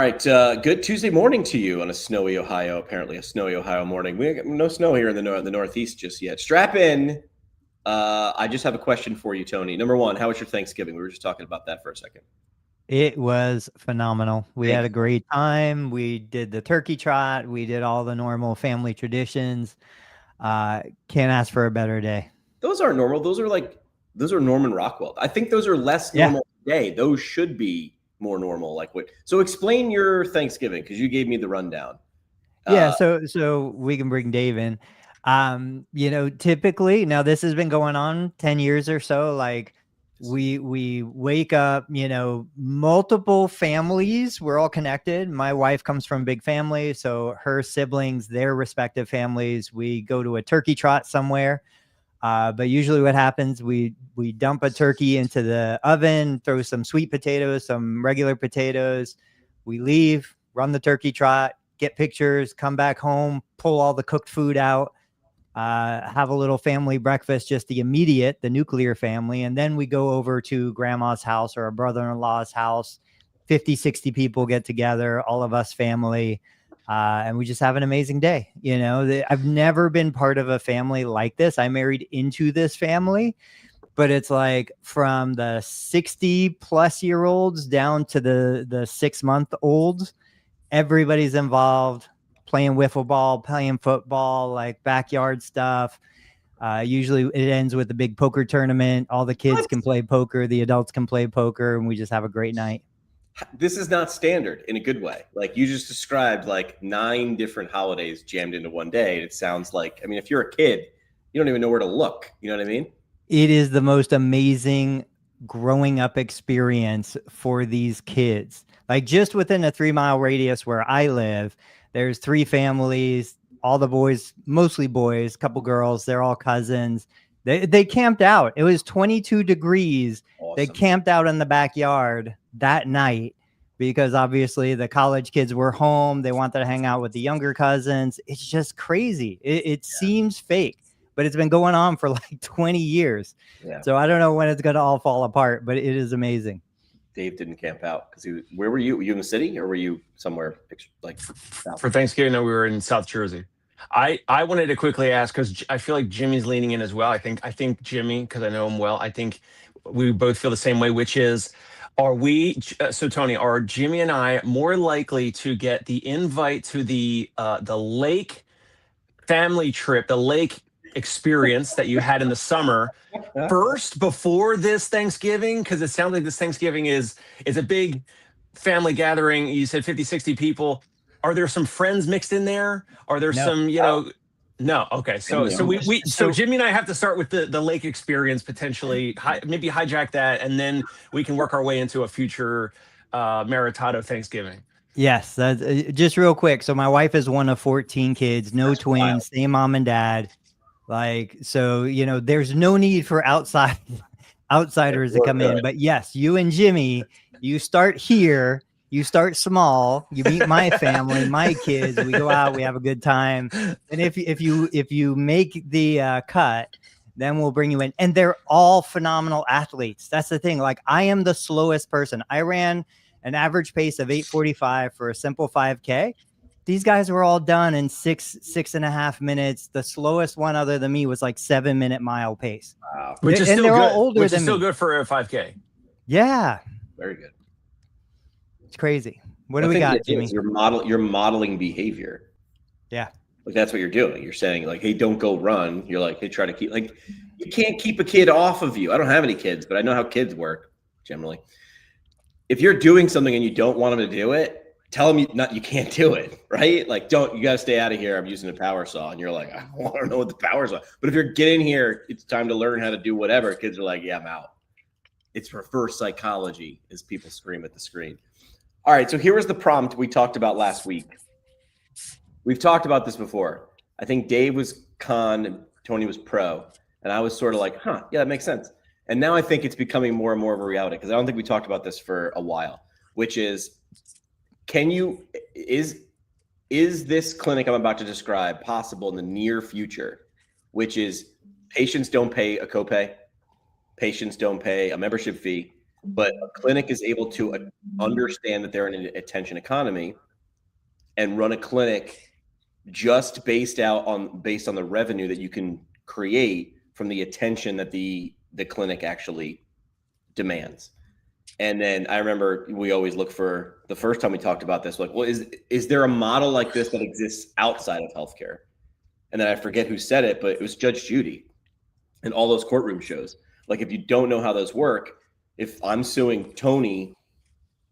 right, good Tuesday morning to you on a snowy Ohio, apparently a snowy Ohio morning. We got no snow here in the Northeast just yet. Strap in. I just have a question for you, Tony. Number one, how was your Thanksgiving? We were just talking about that for a second. It was phenomenal. We had a great time. We did the turkey trot. We did all the normal family traditions. Can't ask for a better day. Those aren't normal. Those are Norman Rockwell. I think those are less Yeah. normal today. Those should be more normal. Like what? So explain your Thanksgiving because you gave me the rundown. Yeah, so we can bring Dave in. Typically now this has been going on 10 years or so. Like we wake up, multiple families, we're all connected. My wife comes from a big family, so her siblings, their respective families, we go to a turkey trot somewhere. But usually what happens, we dump a turkey into the oven, throw some sweet potatoes, some regular potatoes. We leave, run the turkey trot, get pictures, come back home, pull all the cooked food out, have a little family breakfast, just the nuclear family. And then we go over to grandma's house or a brother-in-law's house. 50, 60 people get together, all of us family. And we just have an amazing day. I've never been part of a family like this. I married into this family, but it's like from the 60 plus year olds down to the 6-month olds, everybody's involved, playing wiffle ball, playing football, like backyard stuff. Usually it ends with a big poker tournament. All the kids can play poker. The adults can play poker, and we just have a great night. This is not standard in a good way. Like you just described like 9 different holidays jammed into one day. It sounds like, if you're a kid, you don't even know where to look. You know what I mean? It is the most amazing growing up experience for these kids. Like just within a 3-mile radius where I live, there's 3 families, all the boys, mostly boys, couple girls, they're all cousins. They camped out. It was 22 degrees. Awesome. They camped out in the backyard that night because obviously the college kids were home. They wanted to hang out with the younger cousins. It's just crazy. It seems fake, but it's been going on for like 20 years. Yeah. So I don't know when it's going to all fall apart, but it is amazing. Dave didn't camp out because where were you? Were you in the city or were you somewhere like for Thanksgiving? No, we were in South Jersey. I wanted to quickly ask because I feel like Jimmy's leaning in as well. I think Jimmy, because I know him well, I think we both feel the same way, which is, so Tony, are Jimmy and I more likely to get the invite to the lake family trip, the lake experience that you had in the summer first before this Thanksgiving? Because it sounds like this Thanksgiving is a big family gathering. You said 50, 60 people. Are there some friends mixed in there? Are there some, no. Okay. So Jimmy and I have to start with the lake experience, potentially, maybe hijack that, and then we can work our way into a future Meritato Thanksgiving. Yes, that's just real quick. So my wife is one of 14 kids, no twins, wild. Same mom and dad. Like, so, there's no need for outsiders to come in. But yes, you and Jimmy, you start here. You start small, you meet my family, my kids, we go out, we have a good time. And if you make the cut, then we'll bring you in. And they're all phenomenal athletes. That's the thing. Like, I am the slowest person. I ran an average pace of 8:45 for a simple 5K. These guys were all done in 6.5 minutes. The slowest one other than me was like 7-minute mile pace. Wow. Which is still good. All older which is still good for a 5K. Yeah. Very good. It's crazy. What do we got, Jimmy? You're modeling behavior. Yeah. Like that's what you're doing. You're saying like, hey, don't go run. You're like, hey, try to keep, like, you can't keep a kid off of you. I don't have any kids, but I know how kids work generally. If you're doing something and you don't want them to do it, tell them you can't do it, right? Like, you got to stay out of here. I'm using a power saw. And you're like, I don't know what the power saw. But if you're getting here, it's time to learn how to do whatever. Kids are like, yeah, I'm out. It's reverse psychology as people scream at the screen. All right, so here was the prompt we talked about last week. We've talked about this before. I think Dave was con and Tony was pro. And I was sort of like, yeah, that makes sense. And now I think it's becoming more and more of a reality because I don't think we talked about this for a while, which is, is this clinic I'm about to describe possible in the near future, which is patients don't pay a copay, patients don't pay a membership fee, But a clinic is able to understand that they're in an attention economy and run a clinic just based on the revenue that you can create from the attention that the clinic actually demands. And then I remember we always look for, the first time we talked about this, like, well, is there a model like this that exists outside of healthcare? And then I forget who said it, but it was Judge Judy and all those courtroom shows. Like, if you don't know how those work, if I'm suing Tony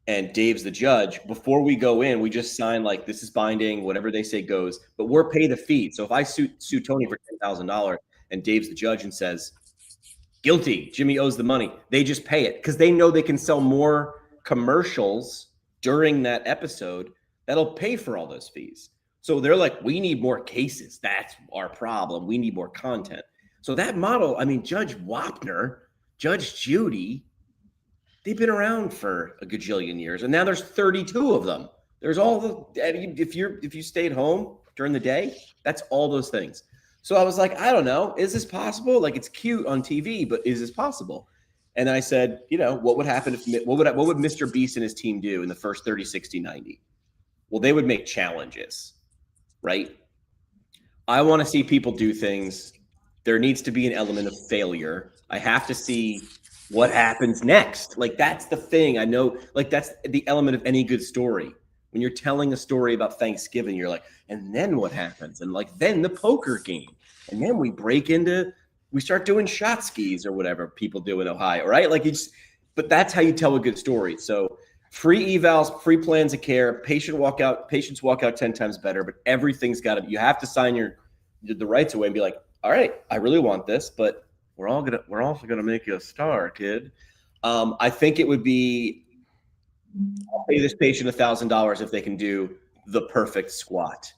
and Dave's the judge, before we go in, we just sign like, this is binding, whatever they say goes, but we're paid a fee. So if I sue Tony for $10,000 and Dave's the judge and says, guilty, Jimmy owes the money, they just pay it because they know they can sell more commercials during that episode that'll pay for all those fees. So they're like, we need more cases. That's our problem. We need more content. So that model, I mean, Judge Wapner, Judge Judy, they've been around for a gajillion years, and now there's 32 of them. There's all the, if you stayed home during the day, that's all those things. So I was like, I don't know, is this possible? Like, it's cute on TV, but is this possible? And I said, you know, what would happen if, what would Mr. Beast and his team do in the first 30, 60, 90? Well, they would make challenges, right? I want to see people do things. There needs to be an element of failure. I have to see what happens next. Like, that's the thing. I know, like, that's the element of any good story. When you're telling a story about Thanksgiving, you're like, and then what happens? And like, then the poker game. And then we start doing shot skis or whatever people do in Ohio, right? Like, but that's how you tell a good story. So free evals, free plans of care, patients walk out 10 times better, but everything's got to, you have to sign the rights away and be like, all right, I really want this, but we're also gonna make you a star, kid. I think it would be, I'll pay this patient $1,000 if they can do the perfect squat,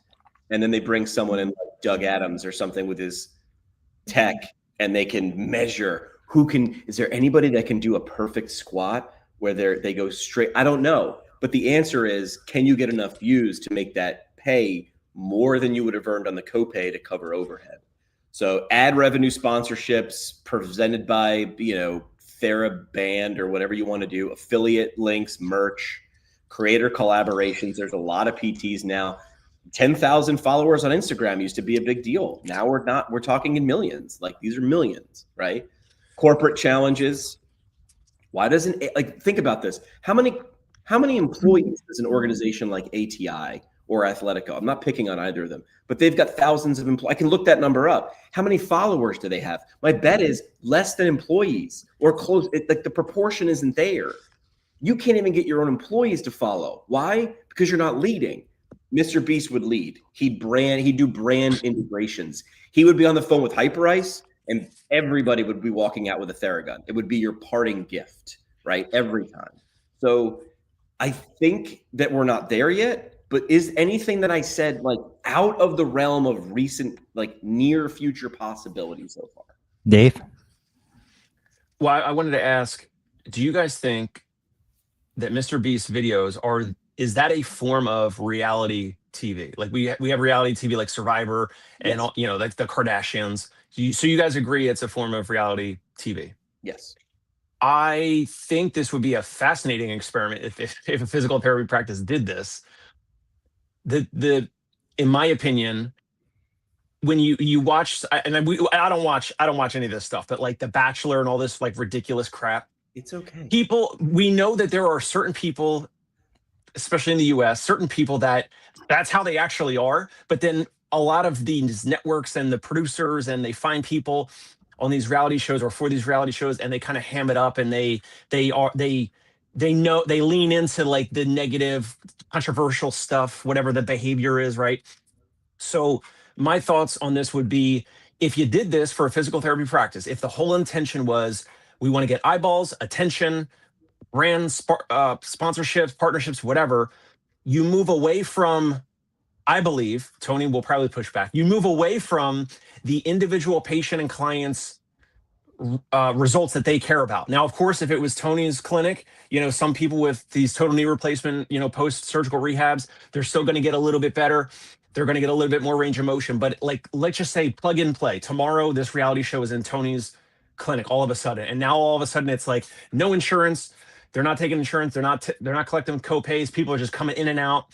and then they bring someone in like Doug Adams or something with his tech, and they can measure is there anybody that can do a perfect squat where they go straight? I don't know, but the answer is, can you get enough views to make that pay more than you would have earned on the copay to cover overhead? So ad revenue sponsorships presented by, TheraBand or whatever you want to do, affiliate links, merch, creator collaborations. There's a lot of PTs now. 10,000 followers on Instagram used to be a big deal. Now we're talking in millions. Like, these are millions, right? Corporate challenges. Why doesn't, like, think about this. How many employees does an organization like ATI or Athletico? I'm not picking on either of them, but they've got thousands of employees. I can look that number up. How many followers do they have? My bet is less than employees, or close. Like, the proportion isn't there. You can't even get your own employees to follow. Why? Because you're not leading. Mr. Beast would lead. He'd do brand integrations. He would be on the phone with Hyperice, and everybody would be walking out with a Theragun. It would be your parting gift, right? Every time. So I think that we're not there yet. But is anything that I said like out of the realm of recent, like near future possibilities so far? Dave? Well, I wanted to ask, do you guys think that Mr. Beast's videos is that a form of reality TV? Like, we have reality TV like Survivor and Yes. all, like the Kardashians. So you guys agree it's a form of reality TV? Yes. I think this would be a fascinating experiment if a physical therapy practice did this. In my opinion, when you watch, and I don't watch any of this stuff, but like The Bachelor and all this like ridiculous crap, It's okay. we know that there are certain people, especially in the US, certain people that's how they actually are. But then a lot of these networks and the producers, and they find people on these reality shows or for these reality shows, and they kind of ham it up, and they know, they lean into like the negative, controversial stuff, whatever the behavior is, right? So my thoughts on this would be, if you did this for a physical therapy practice, if the whole intention was, we want to get eyeballs, attention, brand sponsorships, partnerships, whatever, you move away from, I believe, Tony will probably push back, you move away from the individual patient and clients results that they care about. Now, of course, if it was Tony's clinic, some people with these total knee replacement, post-surgical rehabs, they're still going to get a little bit better. They're going to get a little bit more range of motion. But like, let's just say plug and play. Tomorrow, this reality show is in Tony's clinic all of a sudden, and now all of a sudden it's like no insurance. They're not taking insurance. They're not collecting co-pays. People are just coming in and out.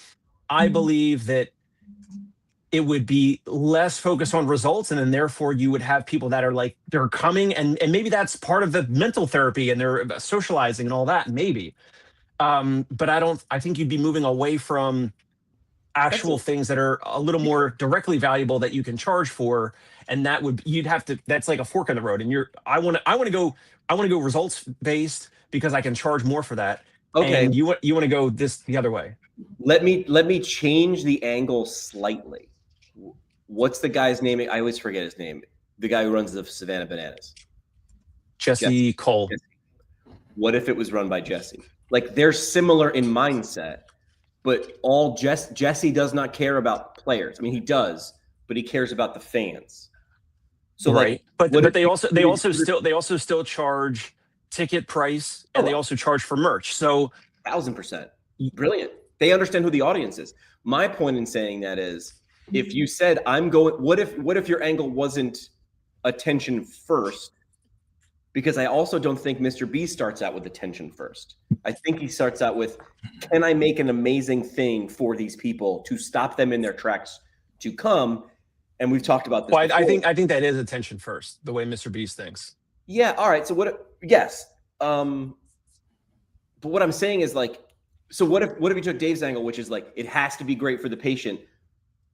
I believe that it would be less focused on results, and then therefore you would have people that are like they're coming, and maybe that's part of the mental therapy and they're socializing and all that, maybe. But I think you'd be moving away from actual things that are a little more directly valuable that you can charge for, and that's like a fork in the road. And I want to go results based because I can charge more for that. Okay. And you want to go the other way. Let me change the angle slightly. What's the guy's name? I always forget his name. The guy who runs the Savannah Bananas. Jesse Cole. What if it was run by Jesse? Like, they're similar in mindset, but Jesse does not care about players. I mean, he does, but he cares about the fans. So right, like, but they also still charge ticket price, and they also charge for merch. So 1000%, brilliant. They understand who the audience is. My point in saying that is, if you said I'm going, what if your angle wasn't attention first? Because I also don't think Mr. B starts out with attention first. I think he starts out with, can I make an amazing thing for these people to stop them in their tracks to come? And we've talked about this. Well, I think that is attention first, the way Mr. Beast thinks. Yeah. All right. So yes. But what I'm saying is, like, so what if you took Dave's angle, which is like, it has to be great for the patient,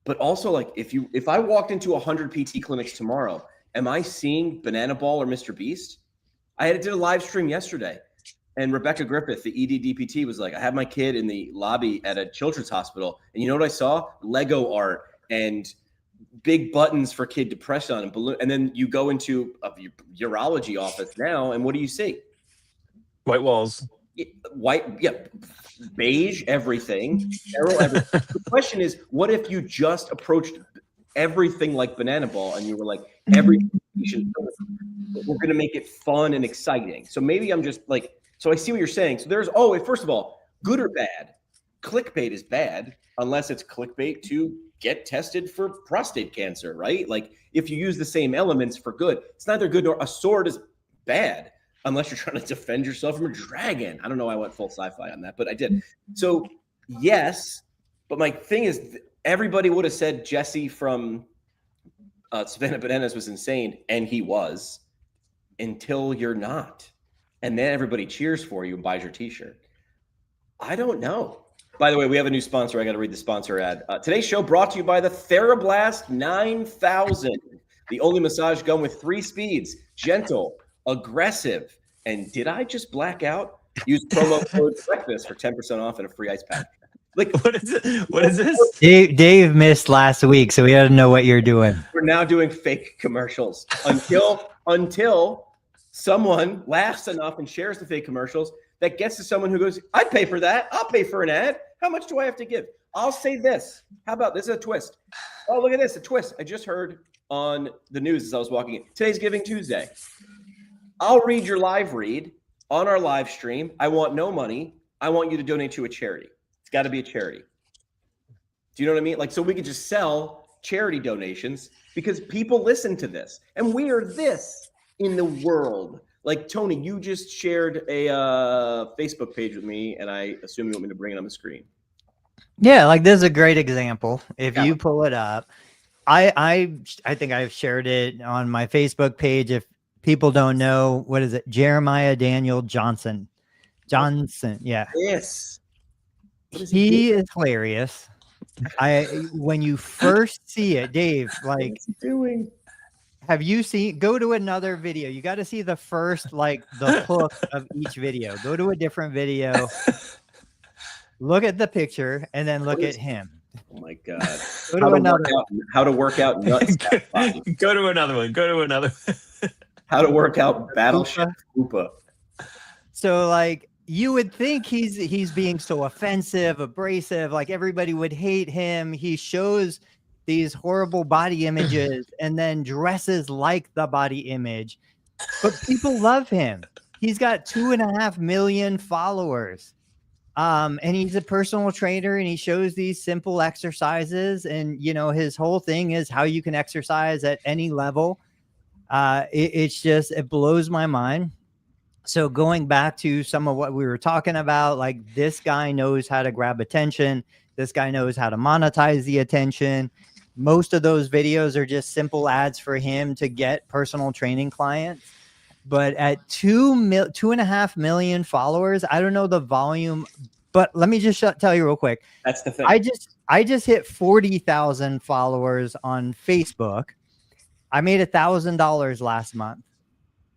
but also like, if I walked into 100 PT clinics tomorrow, am I seeing Banana Ball or Mr. Beast? I did a live stream yesterday, and Rebecca Griffith, the ED-DPT, was like, I had my kid in the lobby at a children's hospital, and you know what I saw? Lego art and big buttons for kid to press on and balloon. And then you go into a urology office now, and what do you see? White walls. White, yeah, beige, everything. The question is, what if you just approached everything like Banana Ball, and you were like, every patient, we're going to make it fun and exciting. So maybe I'm just like, so I see what you're saying. So there's, first of all, good or bad, clickbait is bad unless it's clickbait to get tested for prostate cancer, right? Like, if you use the same elements for good, it's neither good nor a sword is bad unless you're trying to defend yourself from a dragon. I don't know why I went full sci-fi on that, but I did. So yes, but my thing is, everybody would have said Jesse from Savannah Bananas was insane, and he was, until you're not. And then everybody cheers for you and buys your t-shirt. I don't know. By the way, we have a new sponsor. I got to read the sponsor ad. Today's show brought to you by the TheraBlast 9000, the only massage gun with 3 speeds: gentle, aggressive, and did I just black out? Use promo code breakfast for 10% off and a free ice pack. Like, what is it? What is this? Dave missed last week, so we got to know what you're doing. We're now doing fake commercials until someone laughs enough and shares the fake commercials that gets to someone who goes, I'd pay for that. I'll pay for an ad. How much do I have to give? I'll say this. How about this? Is a twist. Oh, look at this. A twist. I just heard on the news as I was walking in. Today's Giving Tuesday. I'll read your live read on our live stream. I want no money. I want you to donate to a charity. It's got to be a charity. Do you know what I mean? Like, so we could just sell charity donations because people listen to this, and we are this in the world. Like, Tony, you just shared a Facebook page with me, and I assume you want me to bring it on the screen. Yeah, like, this is a great example. If you pull it up, I think I've shared it on my Facebook page. If people don't know, what is it? Jeremiah Daniel Johnson. Yeah. Yes. He is hilarious. When you first see it, Dave, like, what's he doing? Have you seen, go to another video. You got to see the first, like, the hook of each video. Go to a different video. Look at the picture and then look at him. Oh my God. Go to another how to work out nuts. Go to another one. Go to another. How to work out Battleship Koopa. So, like, you would think he's being so offensive, abrasive, like everybody would hate him. He shows these horrible body images and then dresses like the body image, but people love him. He's got 2.5 million followers. And he's a personal trainer, and he shows these simple exercises, and, you know, his whole thing is how you can exercise at any level. It blows my mind. So going back to some of what we were talking about, like this guy knows how to grab attention. This guy knows how to monetize the attention. Most of those videos are just simple ads for him to get personal training clients. But at 2.5 million followers, I don't know the volume, but let me just tell you real quick. That's the thing. I just hit 40,000 followers on Facebook. I made $1,000 last month.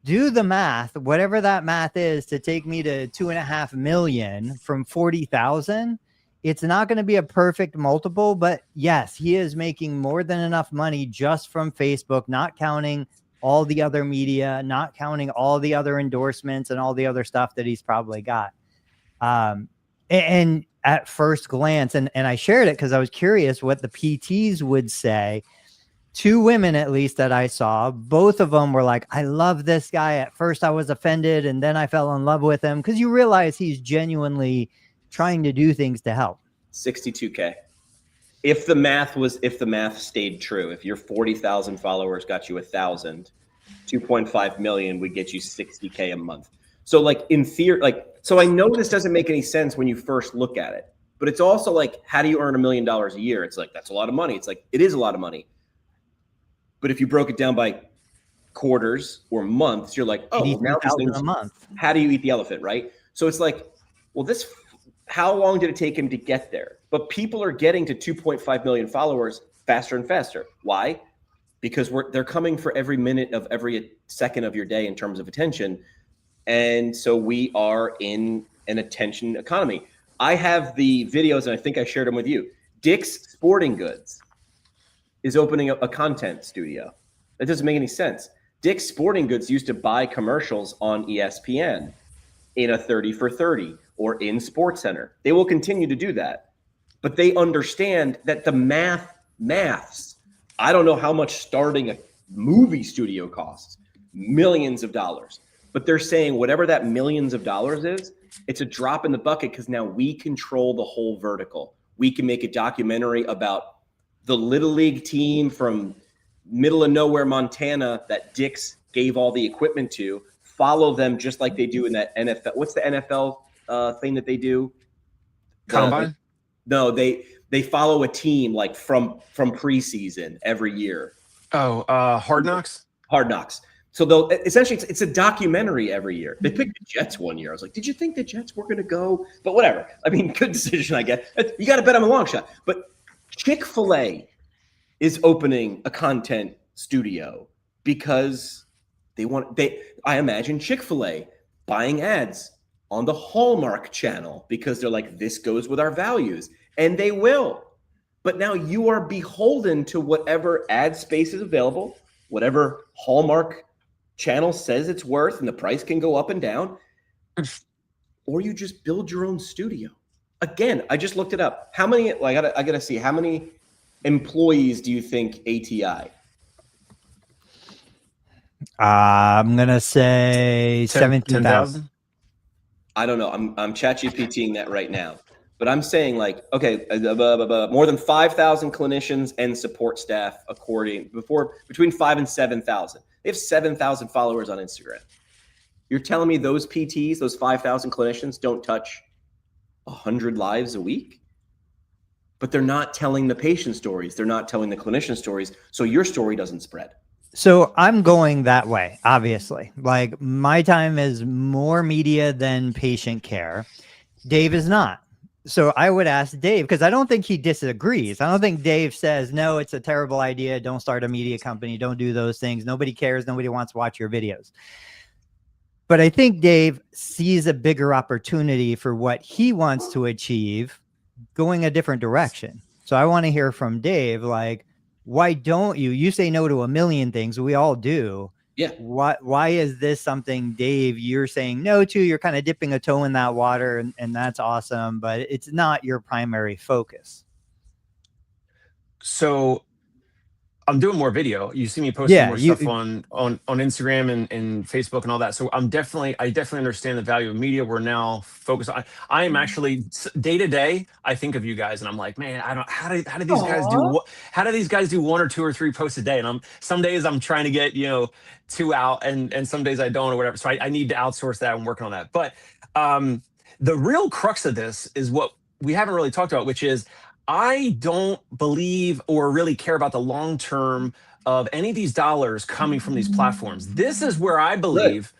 Do the math, whatever that math is, to take me to 2.5 million from 40,000. It's not going to be a perfect multiple, but yes, he is making more than enough money just from Facebook, not counting all the other media, not counting all the other endorsements and all the other stuff that he's probably got. And at first glance, and I shared it because I was curious what the PTs would say. 2 women, at least, that I saw, both of them were like, I love this guy. At first I was offended and then I fell in love with him, because you realize he's genuinely trying to do things to help. 62K. If the math stayed true, if your 40,000 followers got you 1,000, 2.5 million would get you 60K a month. So like in theory, so I know this doesn't make any sense when you first look at it, but it's also like, how do you earn $1 million a year? It's like, that's a lot of money. It's like, it is a lot of money. But if you broke it down by quarters or months, you're like, oh, well, now these things, a month. How do you eat the elephant, right? So it's like, well, how long did it take him to get there? But people are getting to 2.5 million followers faster and faster. Why? Because they're coming for every minute of every second of your day in terms of attention. And so we are in an attention economy. I have the videos, and I think I shared them with you. Dick's Sporting Goods is opening up a content studio. That doesn't make any sense. Dick's Sporting Goods used to buy commercials on ESPN in a 30 for 30 or in SportsCenter. They will continue to do that. But they understand that the maths. I don't know how much starting a movie studio costs, millions of dollars. But they're saying whatever that millions of dollars is, it's a drop in the bucket because now we control the whole vertical. We can make a documentary about the Little League team from middle of nowhere, Montana, that Dick's gave all the equipment to, follow them just like they do in that NFL. What's the NFL thing that they do? Combine? No, they follow a team like from preseason every year. Oh, Hard Knocks? Hard Knocks. So they'll essentially it's a documentary every year. They picked the Jets one year. I was like, did you think the Jets were going to go? But whatever. I mean, good decision, I guess. You got to bet on a long shot. But Chick-fil-A is opening a content studio because I imagine Chick-fil-A buying ads on the Hallmark channel because they're like, this goes with our values, and they will. But now you are beholden to whatever ad space is available, whatever Hallmark channel says it's worth, and the price can go up and down, or you just build your own studio. Again, I just looked it up. How many? I gotta see. How many employees do you think ATI? I'm gonna say 17,000. I don't know. I'm ChatGPTing that right now, but I'm saying like, okay, more than 5,000 clinicians and support staff, between 5,000 and 7,000. They have 7,000 followers on Instagram. You're telling me those PTs, those 5,000 clinicians, don't touch 100 lives a week? But they're not telling the patient stories. They're not telling the clinician stories. So your story doesn't spread. So I'm going that way, obviously. Like my time is more media than patient care. Dave is not. So I would ask Dave, because I don't think he disagrees. I don't think Dave says, no, it's a terrible idea. Don't start a media company. Don't do those things. Nobody cares. Nobody wants to watch your videos. But I think Dave sees a bigger opportunity for what he wants to achieve going a different direction. So I want to hear from Dave, like, why don't you say no to a million things? We all do. Yeah. Why is this something, Dave, you're saying no to? You're kind of dipping a toe in that water, and that's awesome, but it's not your primary focus. So I'm doing more video. You see me posting Yeah, more stuff on Instagram and Facebook and all that. So I definitely understand the value of media. We're now focused on. I am actually day to day. I think of you guys, and I'm like, man, I don't. How do these guys do? Aw. How do these guys do 1 or 2 or 3 posts a day? And some days I'm trying to get 2 out, and some days I don't or whatever. So I need to outsource that. I'm working on that. But the real crux of this is what we haven't really talked about, which is I don't believe or really care about the long term of any of these dollars coming from these platforms. This is where I believe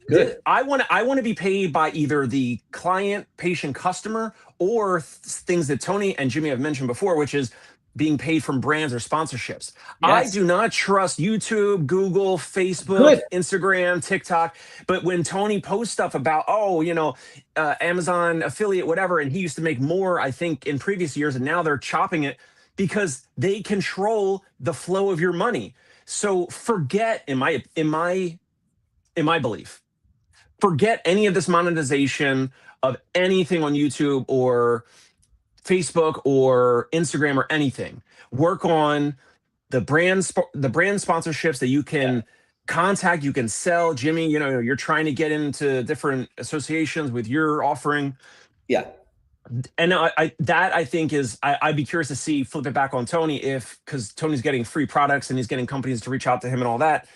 Good. that I want to be paid by either the client, patient, customer, or things that Tony and Jimmy have mentioned before, which is being paid from brands or sponsorships. I Yes. do not trust YouTube, Google, Facebook, Good. Instagram, TikTok. But when Tony posts stuff about, Amazon affiliate, whatever, and he used to make more, I think, in previous years, and now they're chopping it because they control the flow of your money. So forget, in my belief, forget any of this monetization of anything on YouTube or Facebook or Instagram or anything. Work on the brand sponsorships that you can contact, you can sell. Jimmy, you're trying to get into different associations with your offering. Yeah. And I think is I'd be curious to see, flip it back on Tony, because Tony's getting free products and he's getting companies to reach out to him and all that,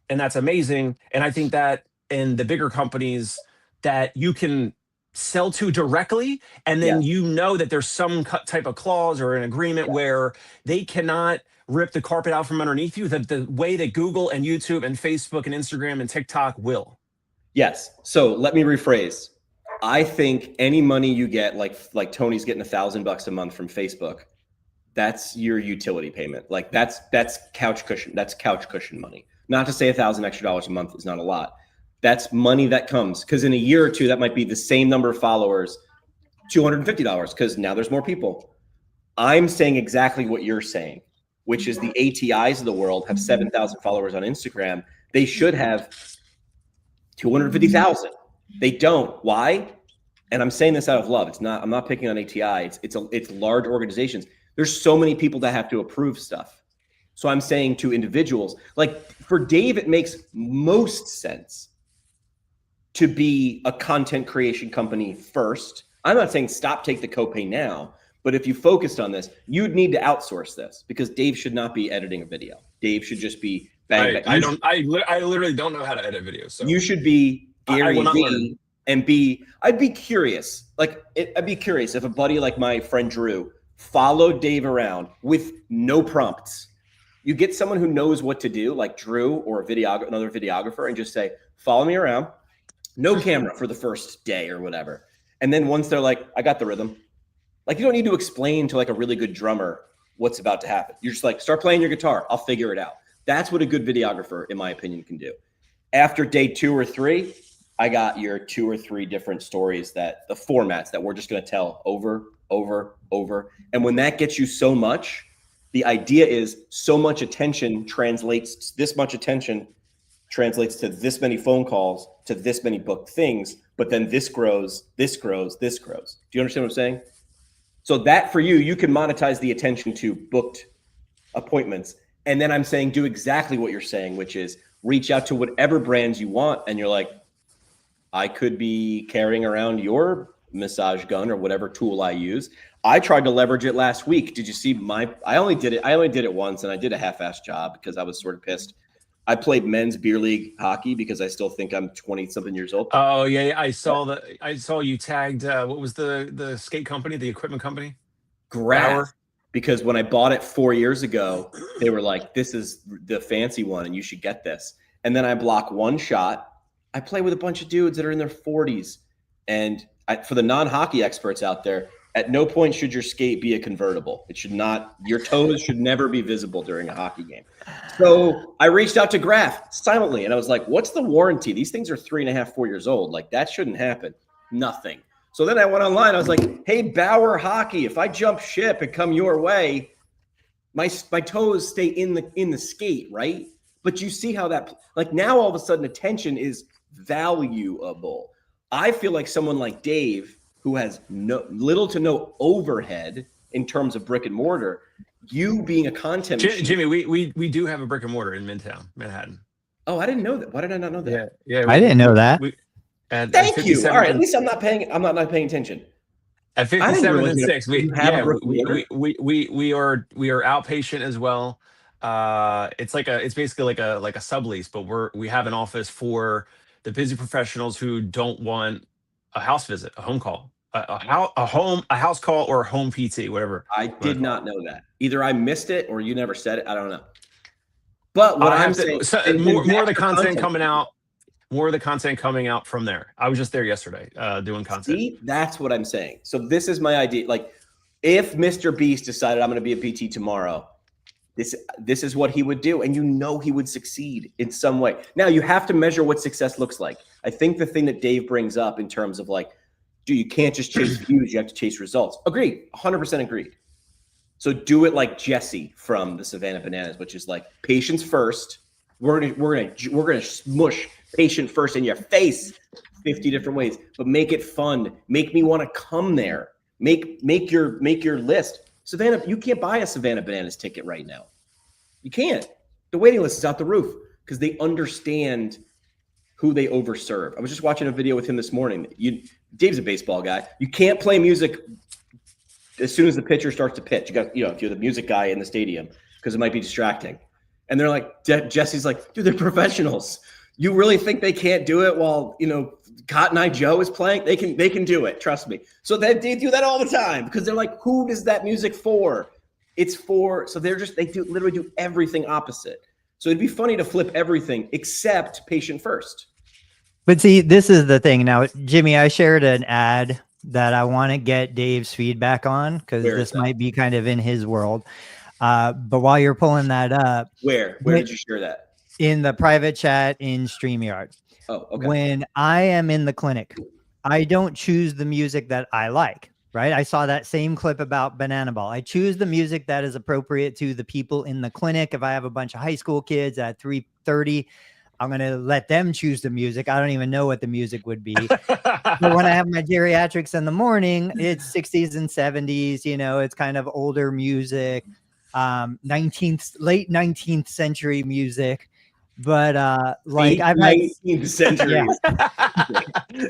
and that's amazing. And I think that in the bigger companies that you can sell to directly, and then that there's some type of clause or an agreement where they cannot rip the carpet out from underneath you, that the way that Google and YouTube and Facebook and Instagram and TikTok will. Yes. So let me rephrase. I think any money you get, like Tony's getting $1,000 a month from Facebook, that's your utility payment. Like that's couch cushion. That's couch cushion money. Not to say $1,000 extra a month is not a lot. That's money that comes, because in a year or two, that might be the same number of followers, $250, because now there's more people. I'm saying exactly what you're saying, which is the ATIs of the world have 7,000 followers on Instagram. They should have 250,000. They don't. Why? And I'm saying this out of love. I'm not picking on ATI. It's large organizations. There's so many people that have to approve stuff. So I'm saying to individuals, like for Dave, it makes most sense to be a content creation company first. I'm not saying take the copay now, but if you focused on this, you'd need to outsource this, because Dave should not be editing a video. Dave should just be bang. I literally don't know how to edit videos. So you should be Gary Vee and I'd be curious. I'd be curious if a buddy like my friend Drew followed Dave around with no prompts. You get someone who knows what to do, like Drew or another videographer, and just say, follow me around. No camera for the first day or whatever. And then once they're like, I got the rhythm. Like, you don't need to explain to like a really good drummer what's about to happen. You're just like, start playing your guitar. I'll figure it out. That's what a good videographer, in my opinion, can do. After day 2 or 3, I got your 2 or 3 different stories, the formats that we're just going to tell over. And when that gets you so much, the idea is so much attention translates, this much attention translates to this many phone calls, to this many booked things, but then this grows, this grows, this grows. Do you understand what I'm saying? So that for you, you can monetize the attention to booked appointments. And then I'm saying, do exactly what you're saying, which is reach out to whatever brands you want. And you're like, I could be carrying around your massage gun or whatever tool I use. I tried to leverage it last week. Did you see I only did it once, and I did a half-assed job because I was sort of pissed. I played men's beer league hockey because I still think I'm 20-something years old. Oh yeah, I saw you tagged. What was the skate company, the equipment company? Graph. Because when I bought it 4 years ago, they were like, "This is the fancy one, and you should get this." And then I block one shot. I play with a bunch of dudes that are in their 40s, and for the non-hockey experts out there, at no point should your skate be a convertible. It should not. Your toes should never be visible during a hockey game. So I reached out to Graph silently, and I was like, what's the warranty? These things are 3.5, 4 years old. Like, that shouldn't happen. Nothing. So then I went online. I was like, hey, Bauer Hockey, if I jump ship and come your way, my toes stay in the skate, right? But you see how that, like, now all of a sudden attention is valuable. I feel like someone like Dave, who has little to no overhead in terms of brick and mortar, you being a content machine. Jimmy, we do have a brick and mortar in Midtown Manhattan. Oh, I didn't know that. Why did I not know that? Yeah. I didn't know that. Thank you. All right, at least I'm not paying attention. At 57 and 6, we are outpatient as well. It's basically like a sublease, but we have an office for the busy professionals who don't want a house visit, a home call, a house call, or a home PT, whatever. I did not know that. Either I missed it or you never said it. I don't know. But what I'm saying, more of the content coming out. More of the content coming out from there. I was just there yesterday doing content. See, that's what I'm saying. So this is my idea. Like, if Mr. Beast decided I'm going to be a PT tomorrow, this is what he would do, and he would succeed in some way. Now you have to measure what success looks like. I think the thing that Dave brings up in terms of like, dude, you can't just chase views; you have to chase results. Agreed, 100% agreed. So do it like Jesse from the Savannah Bananas, which is like patience first. We're gonna smush patient first in your face 50 different ways, but make it fun. Make me want to come there. Make your list. Savannah, you can't buy a Savannah Bananas ticket right now. You can't. The waiting list is out the roof because they understand who they overserve. I was just watching a video with him this morning. Dave's a baseball guy. You can't play music as soon as the pitcher starts to pitch. You got, if you're the music guy in the stadium, because it might be distracting. And they're like, Jesse's like, dude, they're professionals. You really think they can't do it while, Cotton Eye Joe is playing? They can do it. Trust me. So they do that all the time because they're like, who is that music for? It's for, so they literally do everything opposite. So it'd be funny to flip everything except patient first. But see, this is the thing. Now, Jimmy, I shared an ad that I want to get Dave's feedback on because this might be kind of in his world. But while you're pulling that up, where did you share that? In the private chat in StreamYard. Oh, okay. When I am in the clinic, I don't choose the music that I like, right? I saw that same clip about Banana Ball. I choose the music that is appropriate to the people in the clinic. If I have a bunch of high school kids at 3:30, I'm going to let them choose the music. I don't even know what the music would be. But when I have my geriatrics in the morning, it's 60s and 70s, it's kind of older music, late 19th century music. But like I've had 19th century,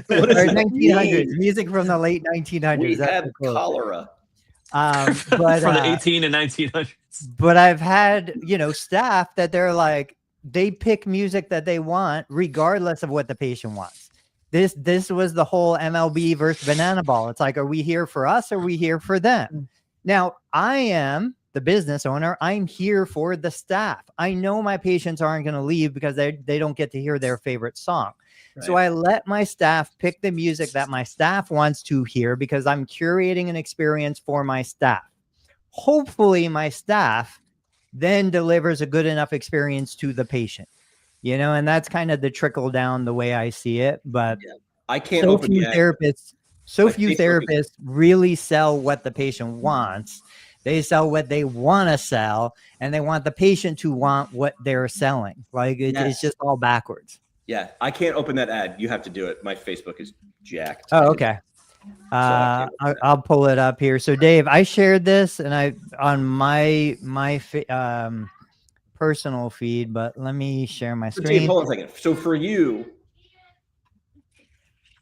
what is 1900s music from the late 1900s. We had cholera. But from the 18 and 1900s. But I've had staff that they're like they pick music that they want regardless of what the patient wants. This was the whole MLB versus Banana Ball. It's like, are we here for us? Or are we here for them? Now I am the business owner. I'm here for the staff. I know my patients aren't going to leave because they don't get to hear their favorite song. Right. So I let my staff pick the music that my staff wants to hear because I'm curating an experience for my staff. Hopefully my staff then delivers a good enough experience to the patient, and that's kind of the trickle down the way I see it. But I can't so few therapists really sell what the patient wants. They sell what they want to sell, and they want the patient to want what they're selling. Like it's just all backwards. Yeah, I can't open that ad. You have to do it. My Facebook is jacked. Oh, okay. I'll pull it up here. So, Dave, I shared this, and on my personal feed. But let me share my screen. Dave, hold on a second. So, for you,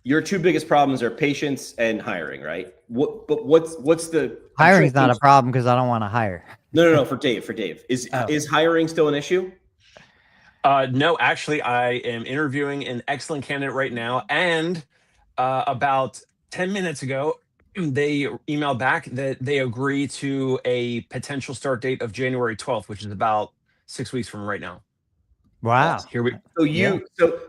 your two biggest problems are patients and hiring, right? What's the hiring's not a problem because I don't want to hire. No. For Dave, is hiring still an issue? No, actually, I am interviewing an excellent candidate right now, and about 10 minutes ago, they emailed back that they agree to a potential start date of January 12th, which is about 6 weeks from right now. Wow. Here we.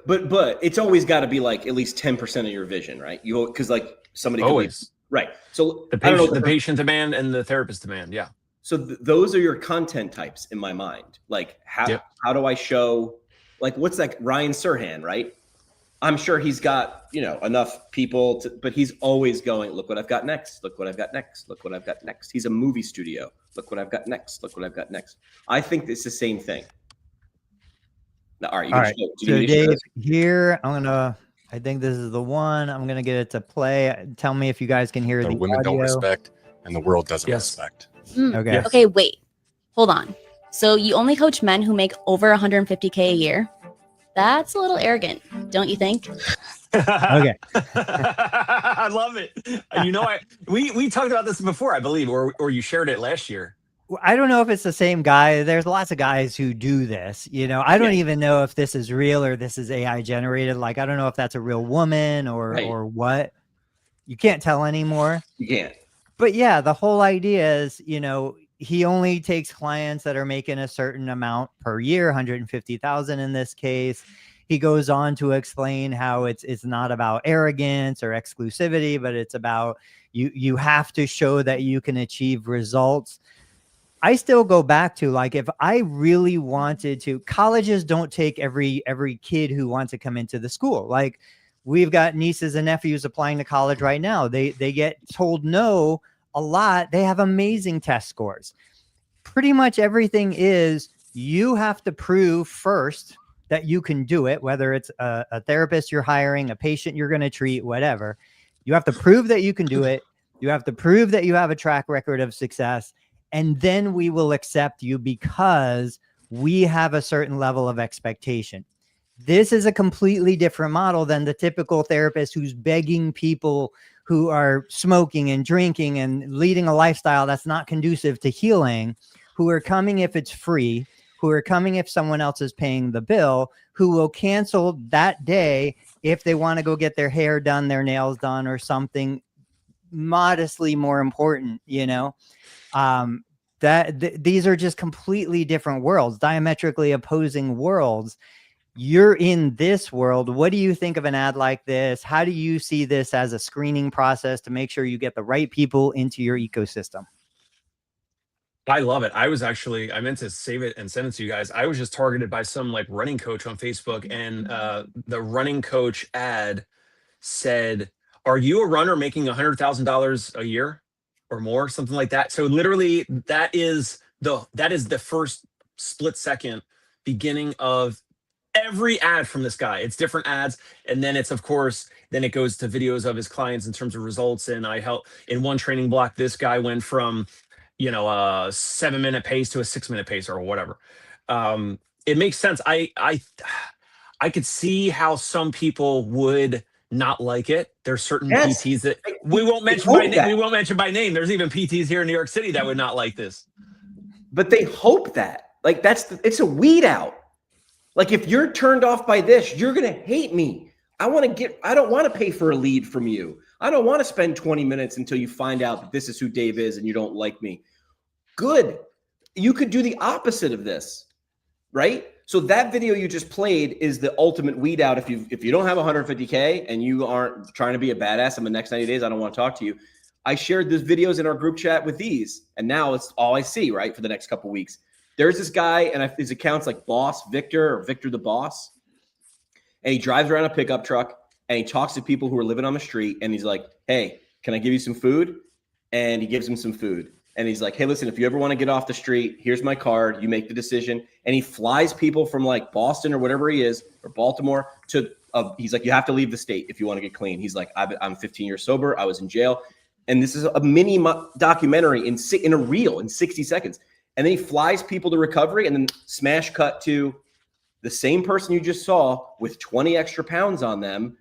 But it's always got to be like at least 10% of your vision, right? Because like somebody always right. So the patient demand and the therapist demand. Yeah. So those are your content types in my mind. Like how do I show, like what's that Ryan Serhant, right? I'm sure he's got, enough people but he's always going, look what I've got next. Look what I've got next. Look what I've got next. He's a movie studio. Look what I've got next. Look what I've got next. I think it's the same thing. Now, all right. So Dave, here, I think this is the one. I'm going to get it to play. Tell me if you guys can hear the women audio. don't respect and the world doesn't respect. Okay. Okay, wait. Hold on. So you only coach men who make over 150K a year? That's a little arrogant, don't you think? Okay. I love it. You know, we talked about this before, I believe, or you shared it last year. I don't know if it's the same guy. There's lots of guys who do this. I don't even know if this is real or this is AI generated. Like, I don't know if that's a real woman or what. You can't tell anymore. You can't. But yeah, the whole idea is, he only takes clients that are making a certain amount per year, 150,000 in this case. He goes on to explain how it's not about arrogance or exclusivity, but it's about you have to show that you can achieve results. I still go back to, like, if I really wanted to, colleges don't take every kid who wants to come into the school. Like, we've got nieces and nephews applying to college right now. They get told no a lot. They have amazing test scores. Pretty much everything is, you have to prove first that you can do it, whether it's a therapist you're hiring, a patient you're going to treat, whatever. You have to prove that you can do it. You have to prove that you have a track record of success. And then we will accept you because we have a certain level of expectation. This is a completely different model than the typical therapist who's begging people who are smoking and drinking and leading a lifestyle that's not conducive to healing, who are coming if it's free, who are coming if someone else is paying the bill, who will cancel that day if they want to go get their hair done, their nails done, or something modestly more important, these are just completely different worlds, diametrically opposing worlds. You're in this world. What do you think of an ad like this? How do you see this as a screening process to make sure you get the right people into your ecosystem? I love it. I meant to save it and send it to you guys. I was just targeted by some like running coach on Facebook, and the running coach ad said, "Are you a runner making $100,000 a year or more?" Something like that. So literally, that is the first split second beginning of every ad from this guy. It's different ads, and then it's, of course, then it goes to videos of his clients in terms of results. And I help in one training block. This guy went from a 7-minute pace to a 6-minute pace or whatever. It makes sense. I could see how some people would not like it. There's certain PTs that we won't mention by name. We won't mention by name. There's even PTs here in New York City that would not like this. But they hope that. Like, it's a weed out. Like, if you're turned off by this, you're going to hate me. I don't want to pay for a lead from you. I don't want to spend 20 minutes until you find out that this is who Dave is and you don't like me. Good. You could do the opposite of this, right? So that video you just played is the ultimate weed out. If you don't have 150K and you aren't trying to be a badass in the next 90 days, I don't want to talk to you. I shared these videos in our group chat with these, and now it's all I see, right, for the next couple of weeks. There's this guy, and his account's like Boss Victor or Victor the Boss. And he drives around a pickup truck and he talks to people who are living on the street. And he's like, "Hey, can I give you some food?" And he gives them some food. And he's like, "Hey, listen, if you ever want to get off the street, here's my card. You make the decision." And he flies people from like Boston or whatever he is, or Baltimore to, he's like, "You have to leave the state if you want to get clean." He's like, "I'm 15 years sober. I was in jail." And this is a mini documentary in a reel in 60 seconds. And then he flies people to recovery, and then smash cut to the same person you just saw with 20 extra pounds on them.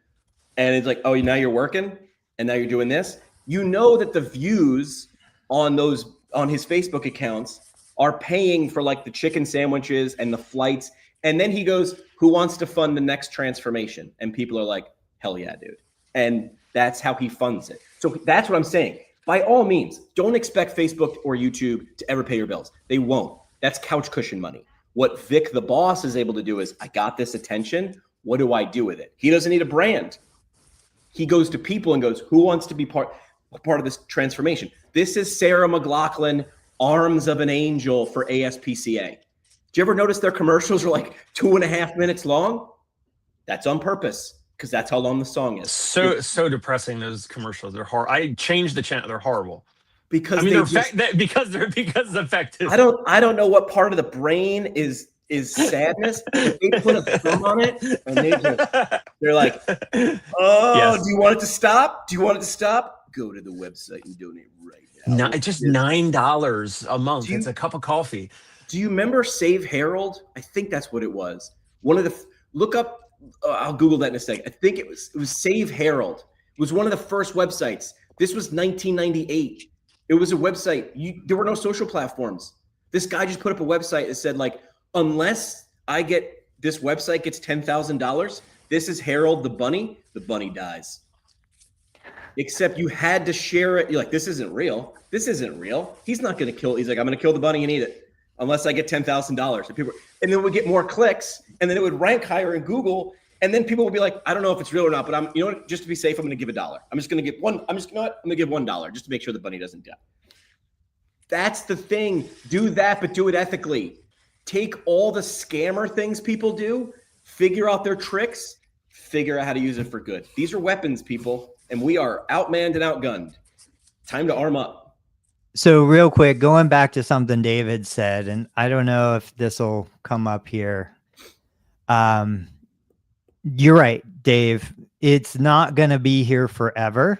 And it's like, "Oh, now you're working and now you're doing this." You know that the views on his Facebook accounts are paying for like the chicken sandwiches and the flights. And then he goes, "Who wants to fund the next transformation?" And people are like, "Hell yeah, dude." And that's how he funds it. So that's what I'm saying. By all means, don't expect Facebook or YouTube to ever pay your bills. They won't. That's couch cushion money. What Vic the Boss is able to do is, I got this attention. What do I do with it? He doesn't need a brand. He goes to people and goes, "Who wants to be part of this transformation?" This is Sarah McLachlan, Arms of an Angel for ASPCA. Do you ever notice their commercials are like 2.5 minutes long? That's on purpose, because that's how long the song is. So depressing, those commercials. They're horrible. I changed the channel. They're horrible. Because because they're effective. I don't know what part of the brain is sadness. They put a thumb on it and they're like, "Oh, yes. Do you want it to stop? Do you want it to stop? go to the website and donate right now. No, it's just $9 a month. Do you- It's a cup of coffee. Do you remember Save Harold? I think that's what it was. One of the look up. I'll Google that in a second. I think it was Save Harold. It was one of the first websites. This was 1998. It was a website. There were no social platforms. This guy just put up a website that said like, unless this website gets $10,000, this is Harold the bunny dies. Except you had to share it. You're like, this isn't real. This isn't real. He's not going to kill. He's like, I'm going to kill the bunny and eat it unless I get $10,000. And then we get more clicks, and then it would rank higher in Google. And then people would be like, I don't know if it's real or not, but you know what? Just to be safe, I'm going to give $1. I'm just going to give one. I'm going to give $1 just to make sure the bunny doesn't die. That's the thing. Do that, but do it ethically. Take all the scammer things people do, figure out their tricks, figure out how to use it for good. These are weapons, people, and we are outmanned and outgunned. Time to arm up. So real quick, going back to something David said, and I don't know if this will come up here. You're right, Dave. It's not going to be here forever.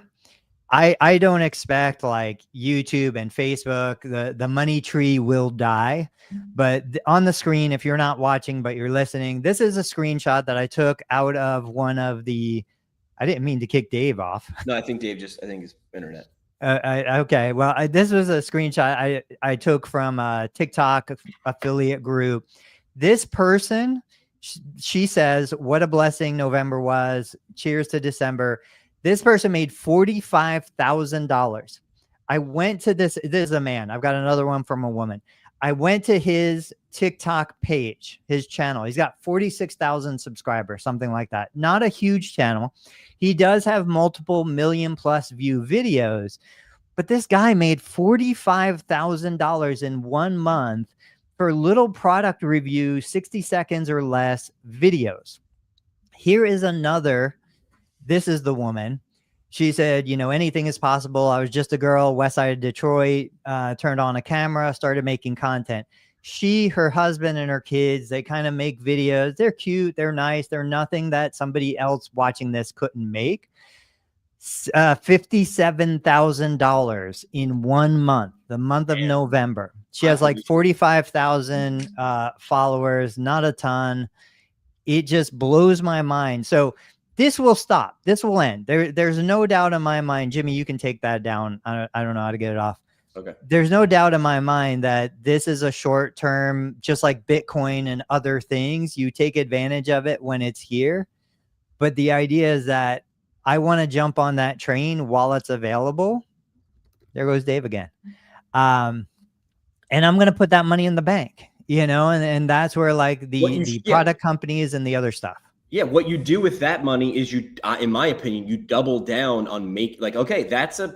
I don't expect like YouTube and Facebook, the money tree will die. But on the screen, if you're not watching, but you're listening, this is a screenshot that I took out of one of the, I didn't mean to kick Dave off. No, I think Dave I think his internet. Okay. Well, this was a screenshot I took from a TikTok affiliate group. This person, she says, what a blessing November was. Cheers to December. This person made $45,000. I went to this is a man. I've got another one from a woman. I went to his TikTok page, his channel. He's got 46,000 subscribers, something like that. Not a huge channel. He does have multiple million-plus view videos, but this guy made $45,000 in 1 month for little product review, 60 seconds or less videos. Here is another. This is the woman. She said, you know, anything is possible. I was just a girl, west side of Detroit, turned on a camera, started making content. She, her husband, and her kids, they kind of make videos. They're cute. They're nice. They're nothing that somebody else watching this couldn't make. $57,000 in 1 month, the month of November. She has like 45,000 followers, not a ton. It just blows my mind. So this will stop. This will end. There's no doubt in my mind. Jimmy, you can take that down. I don't know how to get it off. Okay. There's no doubt in my mind that this is a short term, just like Bitcoin and other things. You take advantage of it when it's here. But the idea is that I want to jump on that train while it's available. There goes Dave again. And I'm going to put that money in the bank, you know, and that's where like the product companies and the other stuff. Yeah, what you do with that money is you, in my opinion, you double down on okay, that's a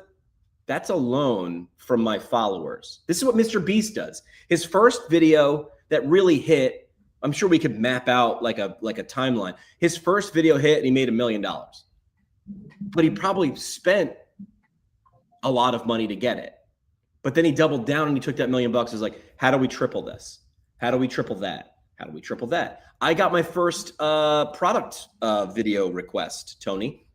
loan from my followers. This is what Mr. Beast does. His first video that really hit, I'm sure we could map out like a timeline. His first video hit and he made $1 million, but he probably spent a lot of money to get it. But then he doubled down and he took that $1 million. Is like, how do we triple this? How do we triple that? How do we triple that? I got my first product video request, Tony.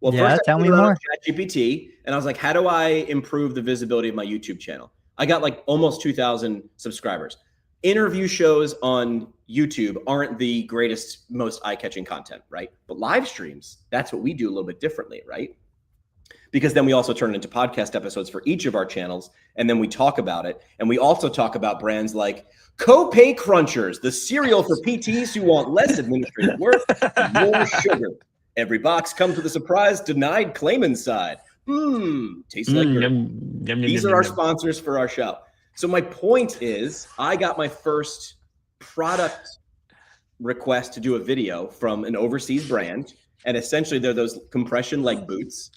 Well, yeah, first tell me more. ChatGPT, and I was like, how do I improve the visibility of my YouTube channel? I got like almost 2,000 subscribers. Interview shows on YouTube aren't the greatest, most eye-catching content, right? But live streams, that's what we do a little bit differently, right? Because then we also turn it into podcast episodes for each of our channels, and then we talk about it. And we also talk about brands like Copay Crunchers, the cereal for PTs who want less administrative work and more sugar. Every box comes with a surprise denied claim inside. Tastes like These are our sponsors for our show. So my point is, I got my first product request to do a video from an overseas brand. And essentially they're those compression leg boots.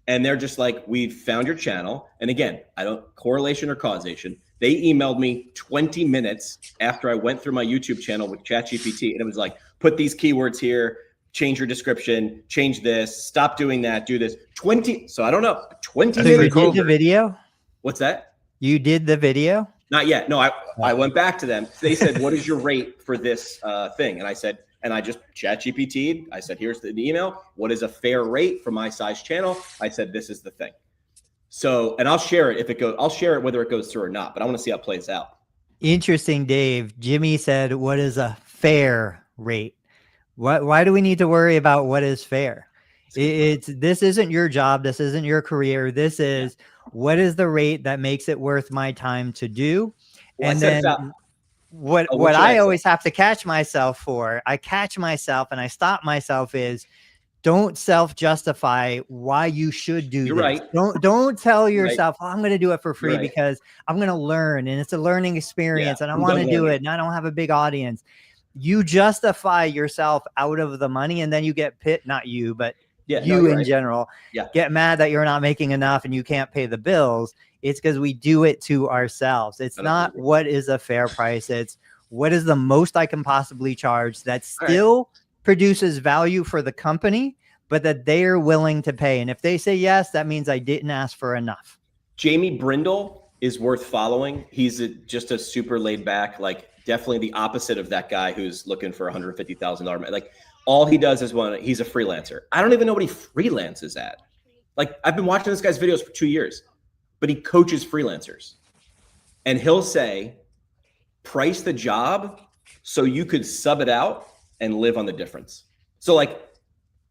And they're just like, we've found your channel. And again, I don't correlation or causation. They emailed me 20 minutes after I went through my YouTube channel with ChatGPT. And it was like, put these keywords here, change your description, change this, stop doing that, do this. 20. So I don't know. 20 minutes. You did the video? What's that? You did the video? Not yet. No, I went back to them. They said, what is your rate for this thing? And I said, and I just ChatGPT'd. I said, here's the email. What is a fair rate for my size channel? I said, this is the thing. So, and I'll share it if it goes. I'll share it whether it goes through or not. But I want to see how it plays out. Interesting, Dave. Jimmy said, "What is a fair rate? Why do we need to worry about what is fair? This isn't your job. This isn't your career. This is what is the rate that makes it worth my time to do." Well, and then what I always have to catch myself for, I catch myself and I stop myself is, don't self-justify why you should do You're this. right. Don't tell yourself, oh, I'm going to do it for free Right. because I'm going to learn and it's a learning experience and I I'm want to done do learning. it and I don't have a big audience. You justify yourself out of the money and then you get not you, but you in general get mad that you're not making enough and you can't pay the bills. It's because we do it to ourselves. It's not what is a fair price. It's what is the most I can possibly charge that still produces value for the company, but that they are willing to pay. And if they say yes, that means I didn't ask for enough. Jamie Brindle is worth following. He's just a super laid back, like definitely the opposite of that guy who's looking for $150,000. Like all he does is he's a freelancer. I don't even know what he freelances at. Like I've been watching this guy's videos for 2 years, but he coaches freelancers and he'll say, price the job so you could sub it out and live on the difference. So like,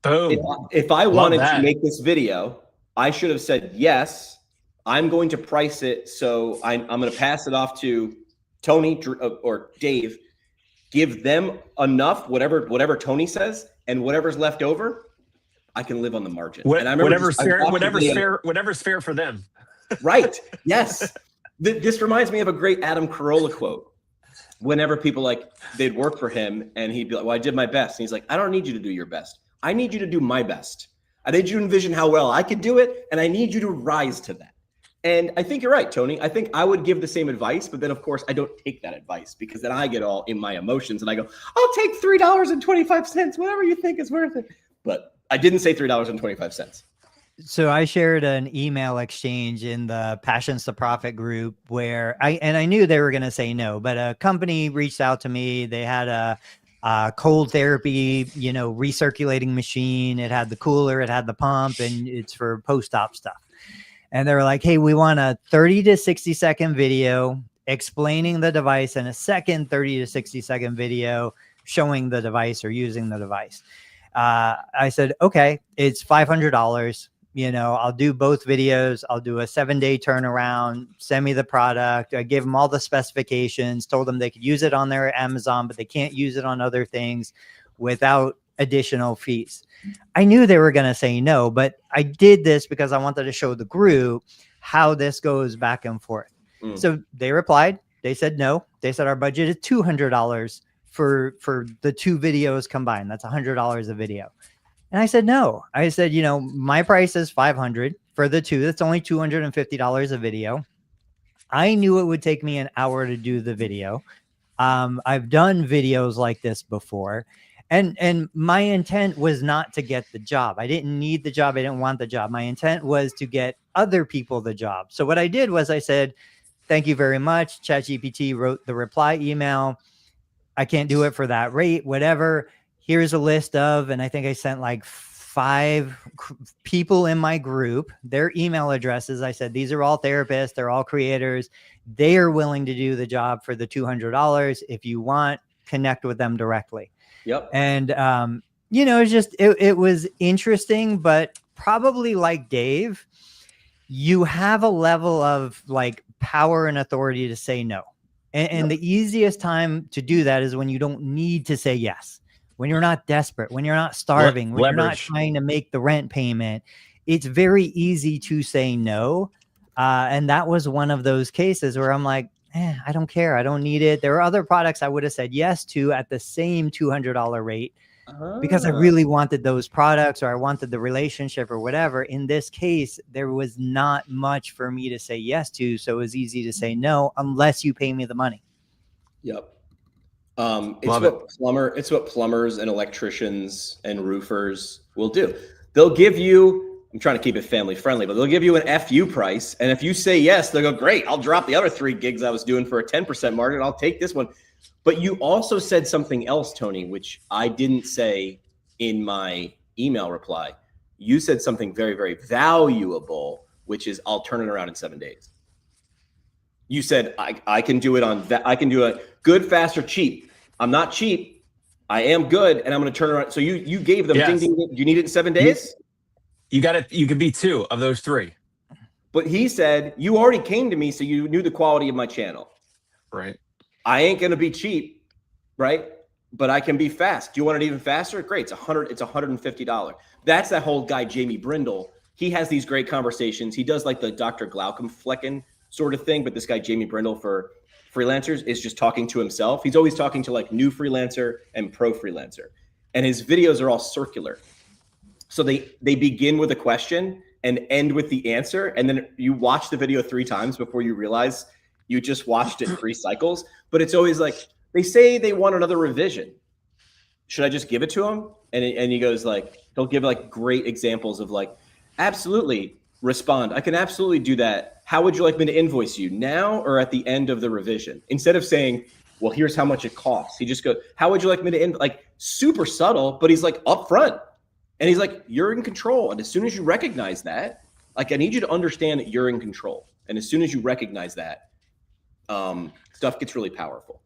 if I wanted to make this video, I should have said, yes, I'm going to price it. So I'm going to pass it off to Tony or Dave, give them enough, whatever Tony says, and whatever's left over, I can live on the margin. And I remember whatever's fair for them. Right. Yes. This reminds me of a great Adam Carolla quote. Whenever people they'd work for him and he'd be like, well, I did my best. And he's like, I don't need you to do your best. I need you to do my best. I need you to envision how well I could do it. And I need you to rise to that. And I think you're right, Tony. I think I would give the same advice, but then of course I don't take that advice because then I get all in my emotions and I go, I'll take $3.25, whatever you think is worth it. But I didn't say $3.25. So I shared an email exchange in the Passions to Profit group where I knew they were going to say no, but a company reached out to me. They had a cold therapy, recirculating machine. It had the cooler, it had the pump, and it's for post-op stuff. And they were like, hey, we want a 30 to 60 second video explaining the device and a second 30 to 60 second video showing the device or using the device. I said, okay, it's $500. I'll do both videos. I'll do a 7-day turnaround, send me the product. I gave them all the specifications, told them they could use it on their Amazon, but they can't use it on other things without additional fees. I knew they were going to say no, but I did this because I wanted to show the group how this goes back and forth. So they replied, they said no. They said our budget is $200 for the two videos combined. That's $100 a video. And I said, no. I said, my price is $500 for the two. That's only $250 a video. I knew it would take me an hour to do the video. I've done videos like this before. And my intent was not to get the job. I didn't need the job. I didn't want the job. My intent was to get other people the job. So what I did was I said, thank you very much. ChatGPT wrote the reply email. I can't do it for that rate, whatever. Here's a list of, and I think I sent like 5 people in my group, their email addresses. I said, these are all therapists. They're all creators. They are willing to do the job for the $200. If you want, connect with them directly. Yep. And, it's just, it was interesting, but probably like Dave, you have a level of power and authority to say no. And the easiest time to do that is when you don't need to say yes. When you're not desperate, when you're not starving, when you're not trying to make the rent payment, it's very easy to say no. And that was one of those cases where I'm like, I don't care. I don't need it. There are other products I would have said yes to at the same $200 rate because I really wanted those products or I wanted the relationship or whatever. In this case, there was not much for me to say yes to. So it was easy to say no unless you pay me the money. Yep. It's what plumbers and electricians and roofers will do. They'll give you, I'm trying to keep it family friendly, but they'll give you an FU price. And if you say yes, they'll go, great, I'll drop the other 3 gigs I was doing for a 10% margin. I'll take this one. But you also said something else, Tony, which I didn't say in my email reply. You said something very, very valuable, which is I'll turn it around in 7 days. You said I can do it on that. I can do it good, fast, or cheap. I'm not cheap. I am good, and I'm going to turn around. So you gave them ding, ding, ding. You need it in 7 days? You got it. You could be 2 of those 3. But he said, you already came to me, so you knew the quality of my channel. Right. I ain't going to be cheap, right? But I can be fast. Do you want it even faster? Great. It's $150. That's that whole guy, Jamie Brindle. He has these great conversations. He does like the Dr. Glaucom Flecken sort of thing. But this guy, Jamie Brindle, for freelancers is just talking to himself. He's always talking to like new freelancer and pro freelancer. And his videos are all circular. So they begin with a question and end with the answer. And then you watch the video 3 times before you realize you just watched it 3 cycles. But it's always like, they say they want another revision. Should I just give it to him? And he goes like, he'll give like great examples of like, absolutely respond. I can absolutely do that. How would you like me to invoice you, now or at the end of the revision? Instead of saying, well, here's how much it costs. He just goes, how would you like me to like super subtle, but he's like upfront. And he's like, you're in control. And as soon as you recognize that, like, I need you to understand that you're in control. And as soon as you recognize that, stuff gets really powerful.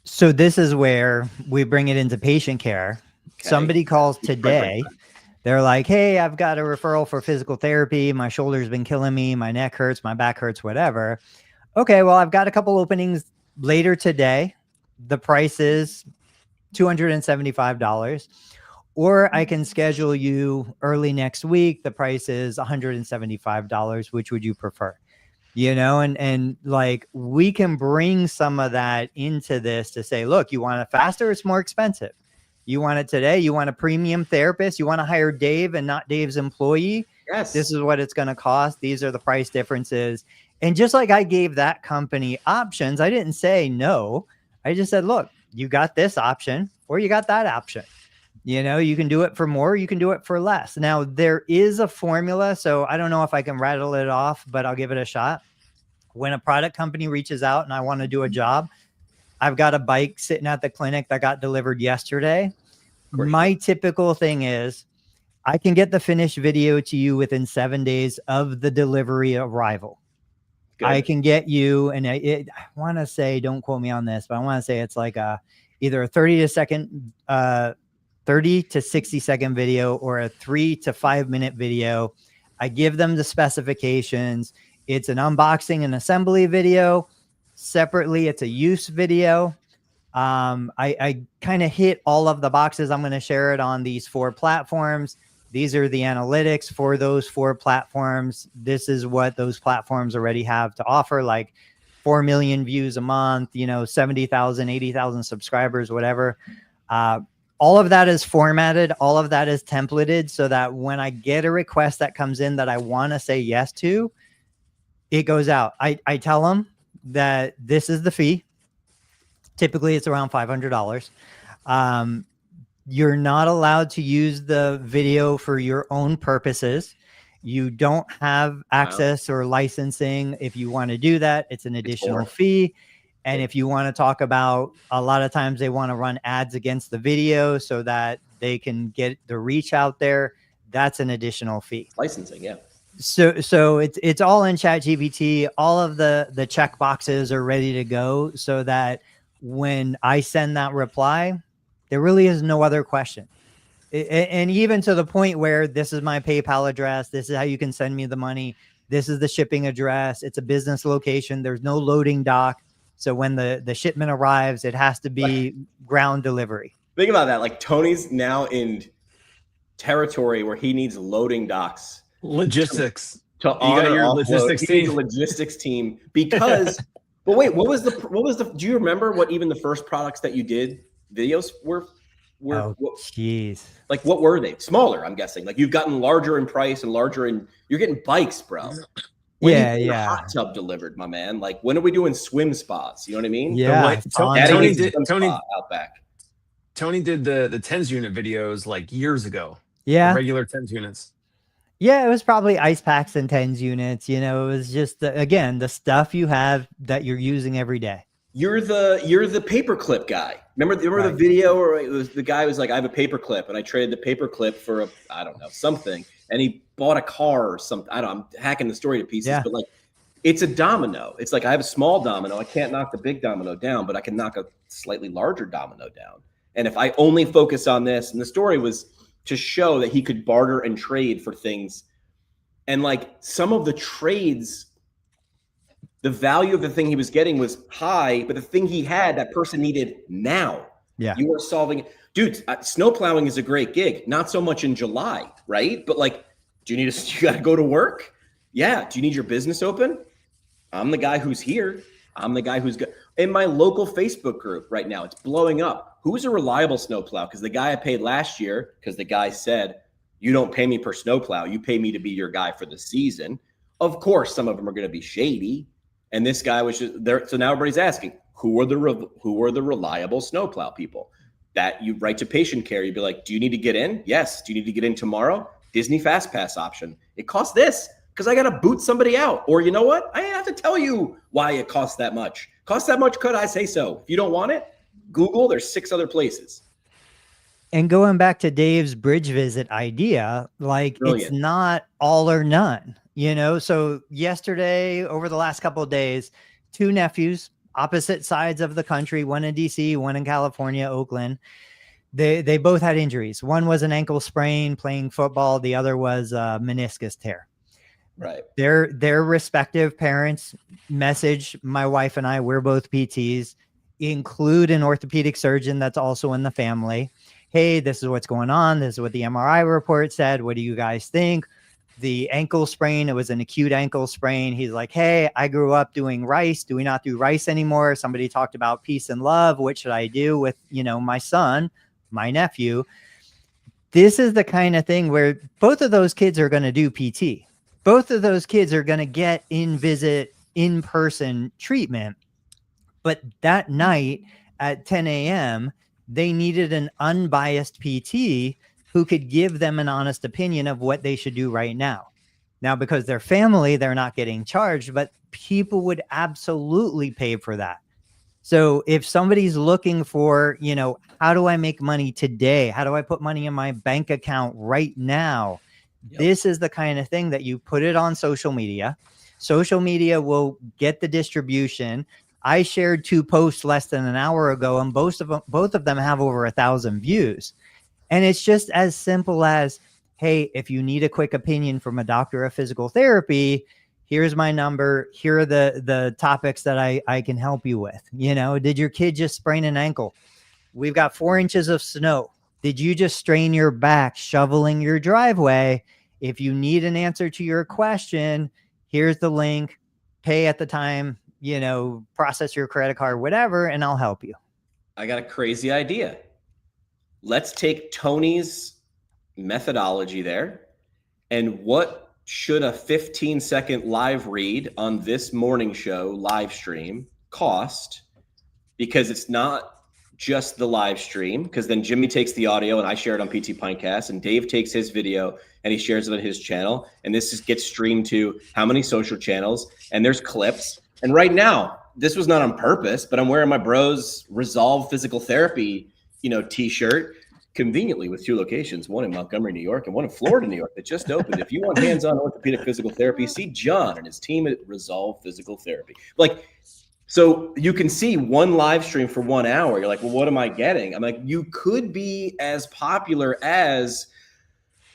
So this is where we bring it into patient care. Okay. Somebody calls today. They're like, hey, I've got a referral for physical therapy. My shoulder's been killing me. My neck hurts. My back hurts, whatever. Okay, well, I've got a couple openings later today. The price is $275. Or I can schedule you early next week. The price is $175. Which would you prefer? You know, and like we can bring some of that into this to say, look, you want it faster, it's more expensive. You want it today, you want a premium therapist, you want to hire Dave and not Dave's employee. Yes. This is what it's going to cost. These are the price differences. And just like I gave that company options, I didn't say no. I just said, look, you got this option or you got that option. You know, you can do it for more, you can do it for less. Now, there is a formula, so I don't know if I can rattle it off, but I'll give it a shot. When a product company reaches out and I want to do a job, I've got a bike sitting at the clinic that got delivered yesterday. Great. My typical thing is I can get the finished video to you within 7 days of the delivery arrival. Good. I can get you, and I want to say, don't quote me on this, but I want to say it's like either a 30 to 60 second video or a 3 to 5 minute video. I give them the specifications. It's an unboxing and assembly video. Separately, it's a use video. I kind of hit all of the boxes. I'm going to share it on these 4 platforms. These are the analytics for those 4 platforms. This is what those platforms already have to offer, like 4 million views a month, you know, 70,000, 80,000 subscribers, whatever. All of that is formatted. All of that is templated so that when I get a request that comes in that I want to say yes to, it goes out. I tell them that this is the fee. Typically, it's around $500. You're not allowed to use the video for your own purposes. You don't have access or licensing. If you want to do that, it's an additional fee. And if you want to talk about, a lot of times they want to run ads against the video so that they can get the reach out there. That's an additional fee. Licensing, yeah. So it's all in ChatGPT. All of the check boxes are ready to go so that when I send that reply, there really is no other question. And even to the point where this is my PayPal address. This is how you can send me the money. This is the shipping address. It's a business location. There's no loading dock. So when the shipment arrives, it has to be ground delivery. Think about that. Like Tony's now in territory where he needs loading docks. Logistics. To honor your logistics team. A logistics team because. But wait, what was the? Do you remember what even the first products that you did videos were? Oh, jeez. Like what were they? Smaller, I'm guessing. Like you've gotten larger in price and larger in. You're getting bikes, bro. Yeah. Hot tub delivered, my man. Like when are we doing swim spas? You know what I mean? Yeah. Tony did out back. Tony did the TENS unit videos like years ago. Yeah. Regular TENS units. Yeah, it was probably ice packs and TENS units. You know, it was just the stuff you have that you're using every day. You're the paperclip guy. Remember right. The video where it was the guy was like, I have a paperclip and I traded the paperclip for I don't know, something. and he bought a car or something. I don't know, I'm hacking the story to pieces, Yeah. but like, it's a domino. It's like I have a small domino. I can't knock the big domino down, but I can knock a slightly larger domino down. And if I only focus on this, and the story was to show that he could barter and trade for things. And like some of the trades, the value of the thing he was getting was high, but the thing he had, that person needed now. Yeah. You are solving, dude, snow plowing is a great gig. Not so much in July, right? But like, do you got to go to work? Yeah. Do you need your business open? I'm the guy who's here. I'm the guy who's good. In my local Facebook group right now, it's blowing up. Who's a reliable snowplow? Because the guy I paid last year, because the guy said, you don't pay me per snowplow. You pay me to be your guy for the season. Of course, some of them are going to be shady. And this guy was just there. So now everybody's asking, who are the reliable snowplow people? That you write to patient care. You'd be like, do you need to get in? Yes. Do you need to get in tomorrow? Disney Fast Pass option. It costs this because I got to boot somebody out. Or you know what? I have to tell you why it costs that much. Costs that much, could I say so? If you don't want it, Google, there's 6 other places. And going back to Dave's bridge visit idea, like Brilliant. It's not all or none, you know? So yesterday, over the last couple of days, 2 nephews, opposite sides of the country, one in DC, one in California, Oakland. They both had injuries. One was an ankle sprain playing football. The other was a meniscus tear. Right. Their respective parents message my wife and I, we're both PTs, include an orthopedic surgeon that's also in the family. Hey, this is what's going on. This is what the MRI report said. What do you guys think? The ankle sprain, it was an acute ankle sprain. He's like, hey, I grew up doing rice. Do we not do rice anymore? Somebody talked about peace and love. What should I do with, my son, my nephew? This is the kind of thing where both of those kids are going to do PT. Both of those kids are going to get in-person treatment. But that night at 10 a.m., they needed an unbiased PT who could give them an honest opinion of what they should do right now. Now, because they're family, they're not getting charged, but people would absolutely pay for that. So if somebody's looking for, how do I make money today? How do I put money in my bank account right now? Yep. This is the kind of thing that you put it on social media. Social media will get the distribution. I shared 2 posts less than an hour ago, and both of them have over 1,000 views. And it's just as simple as, hey, if you need a quick opinion from a doctor of physical therapy, here's my number. Here are the topics that I can help you with. Did your kid just sprain an ankle? We've got 4 inches of snow. Did you just strain your back shoveling your driveway? If you need an answer to your question, here's the link. Pay at the time, process your credit card, whatever, and I'll help you. I got a crazy idea. Let's take Tony's methodology there. And what should a 15-second live read on this morning show live stream cost? Because it's not just the live stream, because then Jimmy takes the audio and I share it on PT Pintcast, and Dave takes his video and he shares it on his channel. And this gets streamed to how many social channels, and there's clips. And right now, this was not on purpose, but I'm wearing my Bros Resolve Physical Therapy, t-shirt, conveniently with 2 locations, one in Montgomery, New York, and one in Florida, New York, that just opened. If you want hands-on orthopedic physical therapy, see John and his team at Resolve Physical Therapy. So you can see one live stream for 1 hour. You're like, well, what am I getting? I'm like, you could be as popular as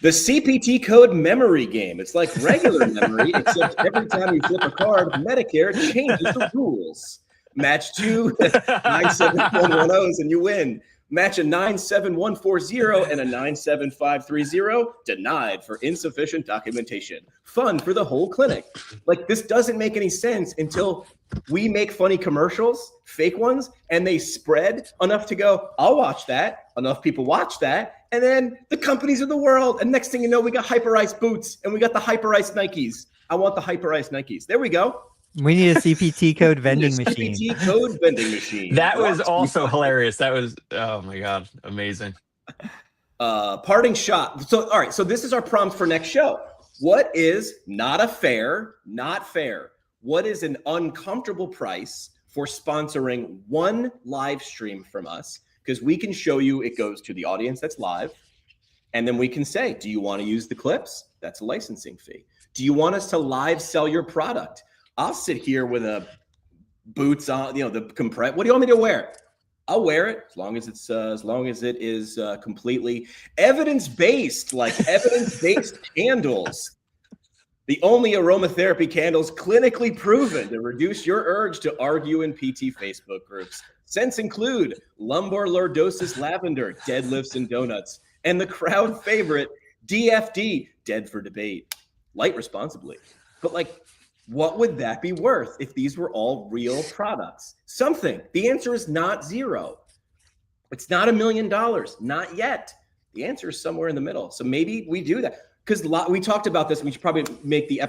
the CPT code memory game. It's like regular memory, except every time you flip a card, Medicare changes the rules. Match 2 97110s and you win. Match a 97140 and a 97530, denied for insufficient documentation. Fun for the whole clinic. This doesn't make any sense until we make funny commercials, fake ones, and they spread enough to go, I'll watch that. Enough people watch that. And then the companies of the world. And next thing you know, we got Hyperice boots and we got the Hyperice Nikes. I want the Hyperice Nikes. There we go. We need a CPT code vending machine. CPT code vending machine. That was also hilarious. That was, oh my God, amazing. Parting shot. So, all right. So this is our prompt for next show. What is not fair? What is an uncomfortable price for sponsoring one live stream from us? Because we can show you it goes to the audience that's live. And then we can say, do you want to use the clips? That's a licensing fee. Do you want us to live sell your product? I'll sit here with a boots on, the compress. What do you want me to wear? I'll wear it as long as it is completely evidence-based, like evidence-based candles. The only aromatherapy candles clinically proven to reduce your urge to argue in PT Facebook groups. Scents include lumbar lordosis lavender, deadlifts and donuts, and the crowd favorite DFD, dead for debate. Light responsibly. But like, what would that be worth if these were all real products? Something. The answer is not zero. It's not $1 million. Not yet. The answer is somewhere in the middle. So maybe we do that. Because we talked about this. We should probably make the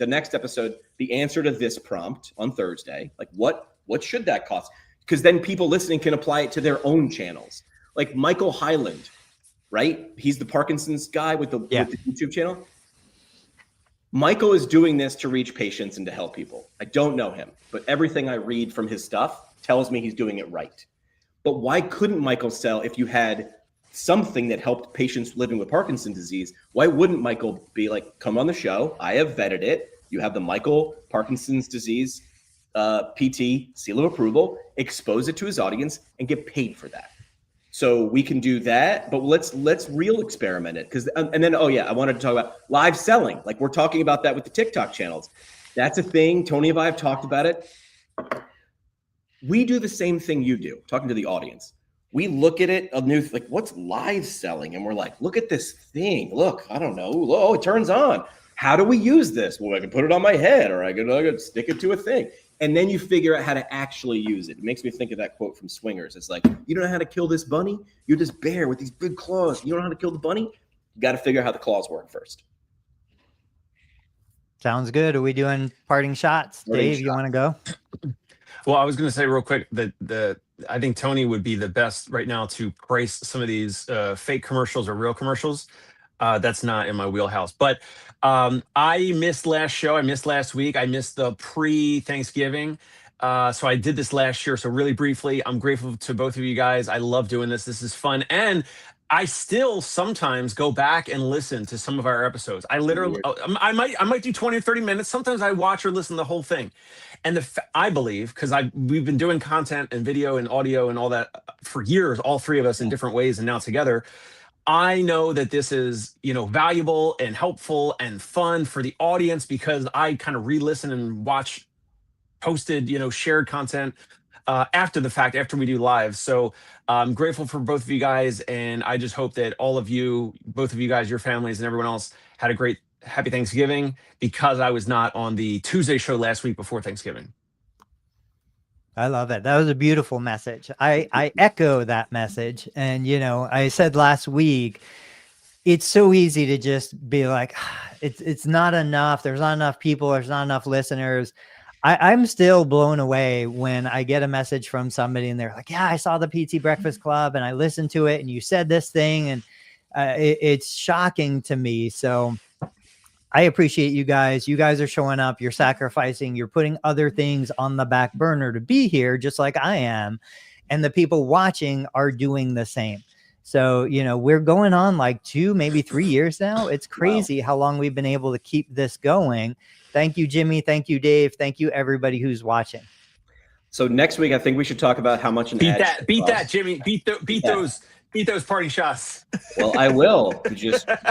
next episode, the answer to this prompt on Thursday. Like what should that cost? Because then people listening can apply it to their own channels. Like Michael Hyland, right? He's the Parkinson's guy with the YouTube channel. Michael is doing this to reach patients and to help people. I don't know him, but everything I read from his stuff tells me he's doing it right. But why couldn't Michael sell if you had something that helped patients living with Parkinson's disease? Why wouldn't Michael be like, come on the show, I have vetted it. You have the Michael Parkinson's disease PT seal of approval, expose it to his audience and get paid for that. So we can do that, but let's real experiment it. And then, I wanted to talk about live selling. Like we're talking about that with the TikTok channels. That's a thing. Tony and I have talked about it. We do the same thing you do, talking to the audience. We look at it, like what's live selling? And we're like, look at this thing. Look, I don't know. Oh, it turns on. How do we use this? Well, I can put it on my head or I can stick it to a thing. And then you figure out how to actually use it. It makes me think of that quote from Swingers. It's like, you don't know how to kill this bunny? You're this bear with these big claws. You don't know how to kill the bunny? You got to figure out how the claws work first. Sounds good. Are we doing parting shots? Dave, you want to go? Well, I was going to say real quick that I think Tony would be the best right now to price some of these fake commercials or real commercials. That's not in my wheelhouse. But I missed last show. I missed last week. I missed the pre-Thanksgiving. So I did this last year. So really briefly, I'm grateful to both of you guys. I love doing this. This is fun. And I still sometimes go back and listen to some of our episodes. I literally, I might do 20 or 30 minutes. Sometimes I watch or listen to the whole thing. And I believe, because we've been doing content and video and audio and all that for years, all three of us in different ways and now together. I know that this is, valuable and helpful and fun for the audience because I kind of re-listen and watch posted, shared content after the fact, after we do live. So I'm grateful for both of you guys. And I just hope that all of you, both of you guys, your families and everyone else had a great, happy Thanksgiving because I was not on the Tuesday show last week before Thanksgiving. I love it. That was a beautiful message. I echo that message. And, I said last week, it's so easy to just be like, it's not enough. There's not enough people. There's not enough listeners. I'm still blown away when I get a message from somebody and they're like, yeah, I saw the PT Breakfast Club and I listened to it and you said this thing. And it's shocking to me. So I appreciate you guys. You guys are showing up. You're sacrificing. You're putting other things on the back burner to be here, just like I am. And the people watching are doing the same. So, we're going on like 2, maybe 3 years now. It's crazy how long we've been able to keep this going. Thank you, Jimmy. Thank you, Dave. Thank you, everybody who's watching. So next week, I think we should talk about how much beat that, Jimmy. Beat those parting shots. Well, I will.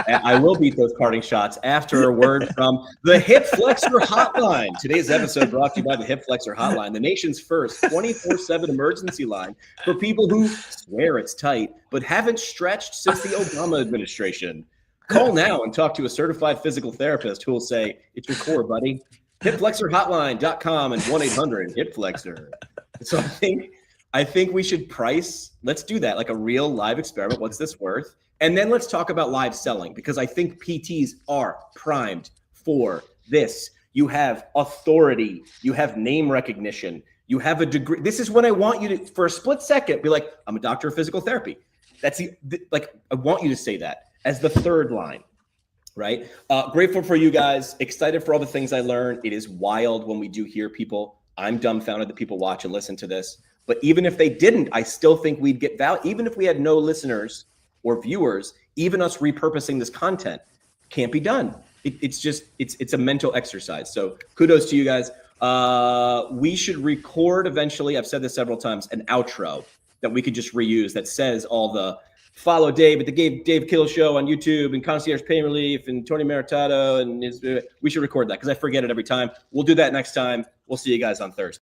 I will beat those parting shots after a word from the Hip Flexor Hotline. Today's episode brought to you by the Hip Flexor Hotline, the nation's first 24/7 emergency line for people who swear it's tight but haven't stretched since the Obama administration. Call now and talk to a certified physical therapist who will say, it's your core, buddy. HipFlexorHotline.com and 1-800-HIP-FLEXOR. So I think we should price, let's do that, like a real live experiment. What's this worth? And then let's talk about live selling because I think PTs are primed for this. You have authority, you have name recognition, you have a degree. This is when I want you to, for a split second, be like, I'm a doctor of physical therapy. That's I want you to say that as the third line, right? Grateful for you guys, excited for all the things I learned. It is wild when we do hear people. I'm dumbfounded that people watch and listen to this. But even if they didn't, I still think we'd get value. Even if we had no listeners, or viewers, even us repurposing this content can't be done. It's a mental exercise. So kudos to you guys. We should record eventually, I've said this several times, an outro that we could just reuse that says all the follow Dave at the Dave Kittle Show on YouTube and Concierge Pain Relief and Tony Maritato. And we should record that because I forget it every time. We'll do that next time. We'll see you guys on Thursday.